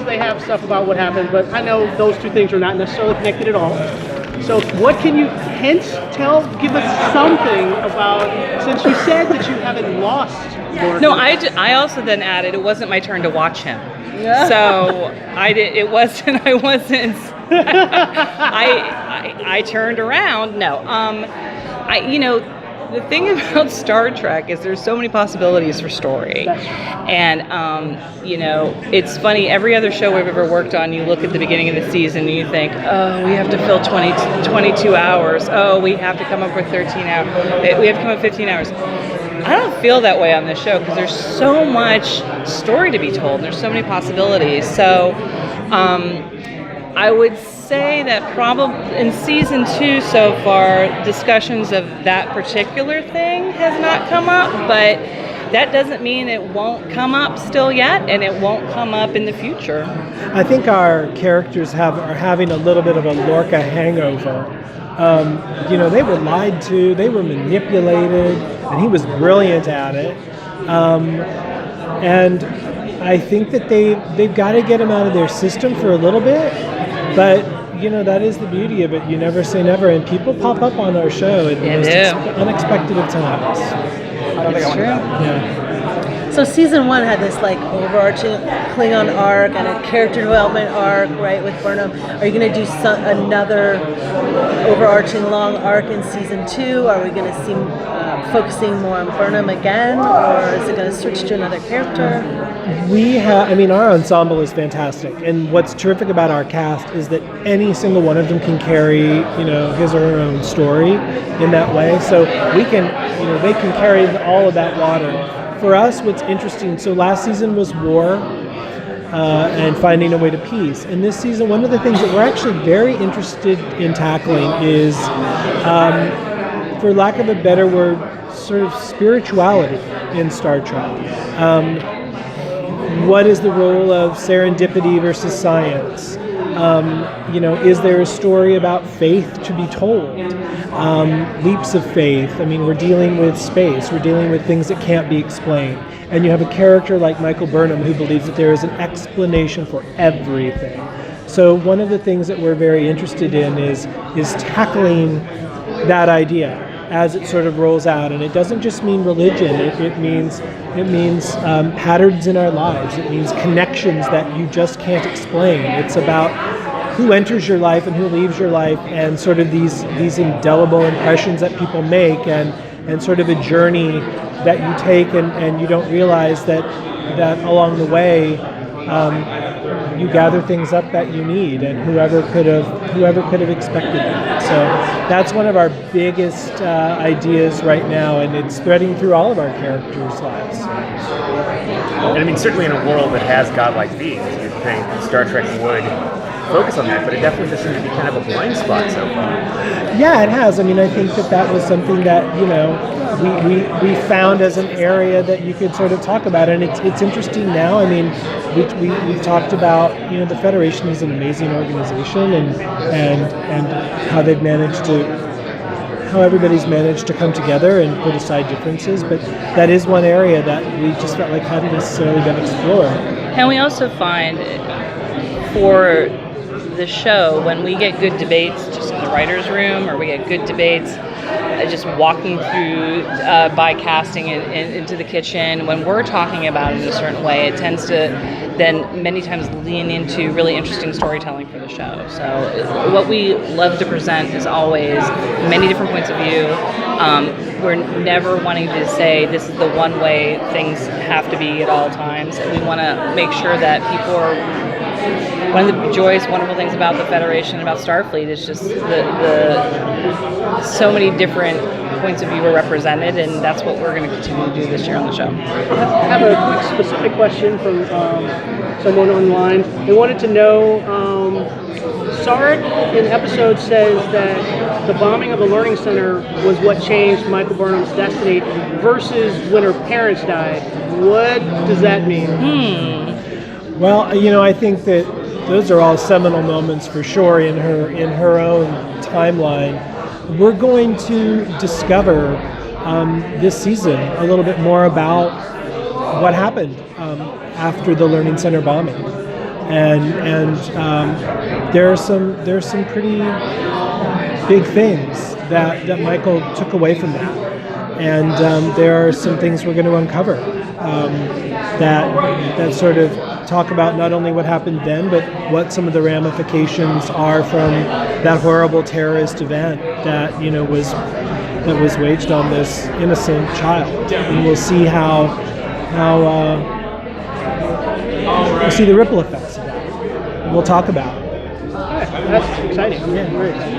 They have stuff about what happened, but I know those two things are not necessarily connected at all. So what can you give us something about, since you said that you haven't lost Lorca. No, I also then added it wasn't my turn to watch him. Yeah. So I wasn't, I turned around. No, the thing about Star Trek is there's so many possibilities for story. And, it's funny, every other show we've ever worked on, you look at the beginning of the season and you think, oh, we have to fill 22 hours. Oh, we have to come up with 13 hours. We have to come up with 15 hours. I don't feel that way on this show because there's so much story to be told. There's so many possibilities. So I would say that probably in season 2 so far, discussions of that particular thing has not come up, but that doesn't mean it won't come up still yet, and it won't come up in the future. I think our characters are having a little bit of a Lorca hangover. They were lied to, they were manipulated, and he was brilliant at it. And I think that they've got to get him out of their system for a little bit, but that is the beauty of it. You never say never, and people pop up on our show at the most unexpected of times. It's true. Yeah. So season 1 had this overarching Klingon arc and a character development arc, right, with Burnham. Are you going to do another overarching long arc in season 2? Are we going to see focusing more on Burnham again, or is it going to switch to another character? Our ensemble is fantastic, and what's terrific about our cast is that any single one of them can carry, his or her own story in that way. So we can, they can carry all of that water. For us, what's interesting, so last season was war and finding a way to peace. And this season, one of the things that we're actually very interested in tackling is, for lack of a better word, sort of spirituality in Star Trek. What is the role of serendipity versus science? Is there a story about faith to be told? Leaps of faith. We're dealing with space. We're dealing with things that can't be explained. And you have a character like Michael Burnham who believes that there is an explanation for everything. So one of the things that we're very interested in is tackling that idea as it sort of rolls out. And it doesn't just mean religion. It means patterns in our lives. It means connections that you just can't explain. It's about who enters your life and who leaves your life, and sort of these indelible impressions that people make, and sort of a journey that you take, and you don't realize that along the way you gather things up that you need, and whoever could have expected that. So that's one of our biggest ideas right now, and it's threading through all of our characters' lives. And certainly in a world that has godlike beings, you'd think Star Trek would focus on that, but it definitely just seems to be kind of a blind spot so far. Yeah, it has. I think that was something that we found as an area that you could sort of talk about, and it's interesting now. We've talked about the Federation is an amazing organization, and how everybody's managed to come together and put aside differences, but that is one area that we just felt like hadn't necessarily been explored. And we also find for the show, when we get good debates just in the writer's room, or we get good debates just walking through by casting into the kitchen, when we're talking about it in a certain way, it tends to then many times lean into really interesting storytelling for the show. So what we love to present is always many different points of view. We're never wanting to say this is the one way things have to be at all times. We want to make sure that people are. One of the joyous, wonderful things about the Federation, about Starfleet, is just the so many different points of view are represented, and that's what we're going to continue to do this year on the show. I have a quick specific question from someone online. They wanted to know, Sarek in episode says that the bombing of the Learning Center was what changed Michael Burnham's destiny versus when her parents died. What does that mean? Well, I think that those are all seminal moments for sure in her own timeline. We're going to discover this season a little bit more about what happened after the Learning Center bombing. and there's some pretty big things that Michael took away from that, and there are some things we're going to uncover that sort of talk about not only what happened then, but what some of the ramifications are from that horrible terrorist event that was waged on this innocent child, and we'll see how we'll see the ripple effects of that. We'll talk about it. That's exciting. Yeah, very exciting.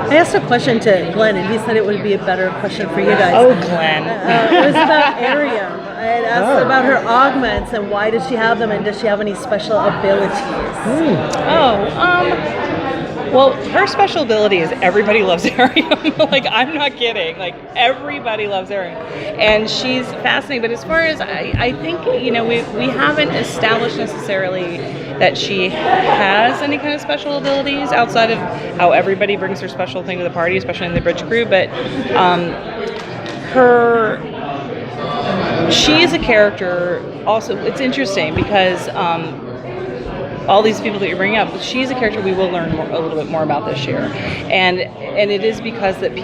I asked a question to Glenn, and he said it would be a better question for you guys. Oh, Glenn. It was about Ariam. I had asked about her augments and why does she have them, and does she have any special abilities? Well, her special ability is everybody loves Ariam. Like, I'm not kidding. Like, everybody loves Ariam. And she's fascinating. But as far as, I think, we haven't established necessarily that she has any kind of special abilities outside of how everybody brings their special thing to the party, especially in the bridge crew. But she is a character also. It's interesting because all these people that you're bringing up, she's a character we will learn a little bit more about this year, and it is because that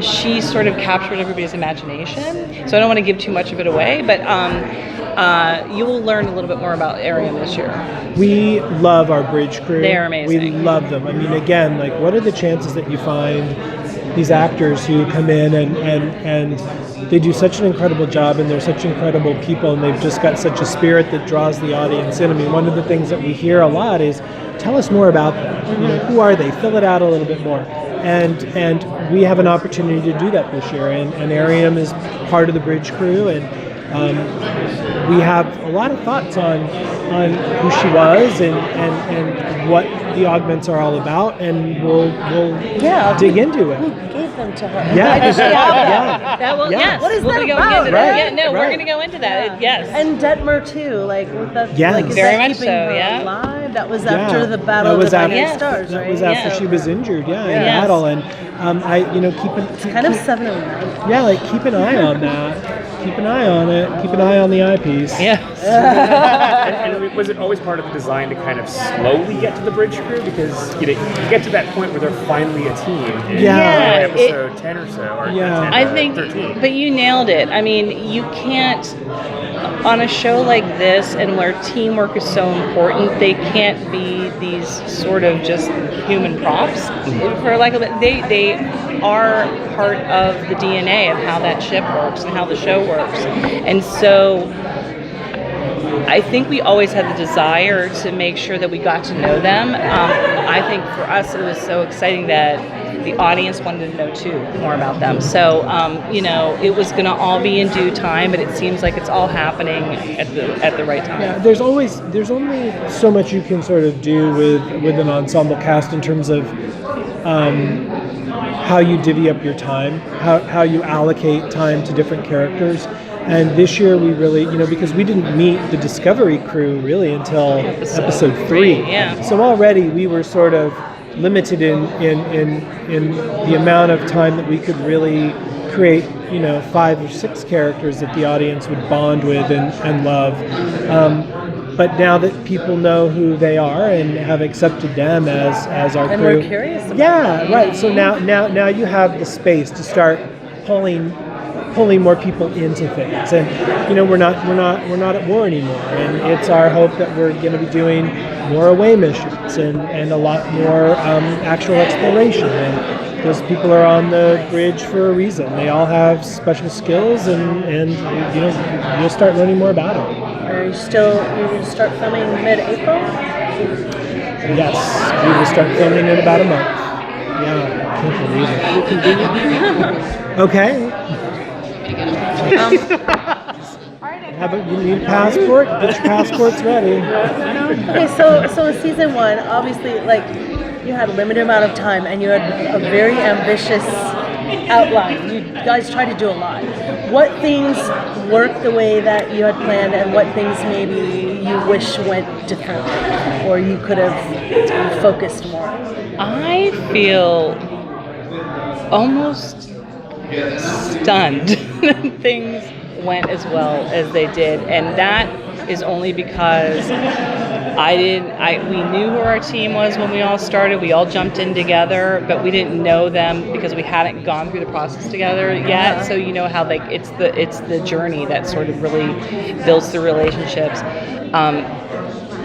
she sort of captured everybody's imagination. So I don't want to give too much of it away, but you will learn a little bit more about Ariam this year. We love our bridge crew. They're amazing. We love them. I mean, again, like, what are the chances that you find these actors who come in and they do such an incredible job, and they're such incredible people, and they've just got such a spirit that draws the audience in. I mean, one of the things that we hear a lot is, tell us more about them. Who are they? Fill it out a little bit more. And we have an opportunity to do that this year. And Ariam is part of the bridge crew, and we have a lot of thoughts on who she was and what the augments are all about, and we'll dig into it. Who gave them to her? Yeah. Why does she have them? That will, yes. What is we'll that be going about? into that. Right. Yeah, no, we're Right. going to go into that. Yes. And Detmer too, like that's Yes. like, is Very that much keeping so, her yeah. alive? That was after the battle That of was the after, Binary Stars, that right? was after Yeah. she was injured, in Yes. battle, and Kind of 709. Yeah, like, keep an eye on that. Keep an eye on it. Keep an eye on the eyepiece. Yes. And was it always part of the design to kind of slowly get to the bridge crew? Because you get to that point where they're finally a team in Yeah. episode 10 or so, or Yeah. 10, I think, 13. but you nailed it. I mean, you can't, on a show like this, and where teamwork is so important, they can't be these sort of just human props. For lack of it, they are part of the DNA of how that ship works and how the show works. And so I think we always had the desire to make sure that we got to know them. I think for us it was so exciting that the audience wanted to know too more about them. So it was going to all be in due time, but it seems like it's all happening at the right time. Yeah, there's only so much you can sort of do with an ensemble cast in terms of how you divvy up your time, how you allocate time to different characters. And this year we really, because we didn't meet the Discovery crew really until episode 3. Yeah. So already we were sort of limited in the amount of time that we could really create, 5 or 6 characters that the audience would bond with and love. But now that people know who they are and have accepted them as our And crew, we're curious about yeah, right. So now you have the space to start pulling more people into things, and we're not at war anymore, and it's our hope that we're going to be doing more away missions and a lot more actual exploration. And those people are on the bridge for a reason. They all have special skills, and you'll start learning more about them. Are you going to start filming mid-April? Yes, we will start filming in about a month. Yeah, can't believe it. Okay. You need a passport? Get your passports ready. Okay, so in season 1, obviously, like, you had a limited amount of time and you had a very ambitious outline. You guys tried to do a lot. What things worked the way that you had planned, and what things maybe you wish went differently, or you could have focused more? I feel almost stunned that things went as well as they did, and that is only because We knew who our team was when we all started. We all jumped in together, but we didn't know them because we hadn't gone through the process together yet. So you know how like it's the journey that sort of really builds the relationships.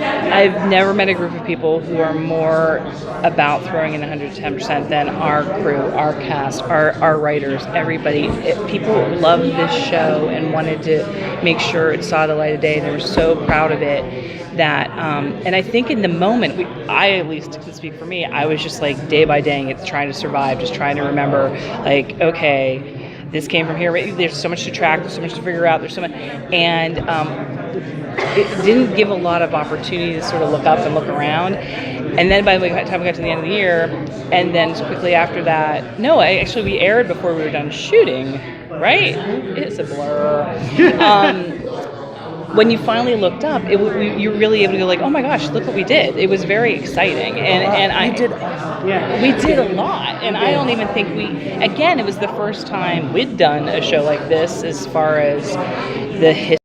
I've never met a group of people who are more about throwing in 110% than our crew, our cast, our writers, everybody. People loved this show and wanted to make sure it saw the light of day. They were so proud of it that, and I think in the moment, I at least can speak for me, I was just like day by day, it's trying to survive, just trying to remember, like, okay, this came from here. There's so much to track. There's so much to figure out. There's so much, and it didn't give a lot of opportunity to sort of look up and look around. And then by the time we got to the end of the year, and then quickly after that, we aired before we were done shooting. Right? It's a blur. When you finally looked up, you were really able to go like, oh my gosh, look what we did. It was very exciting, we did a lot, and I don't even think it was the first time we'd done a show like this as far as the history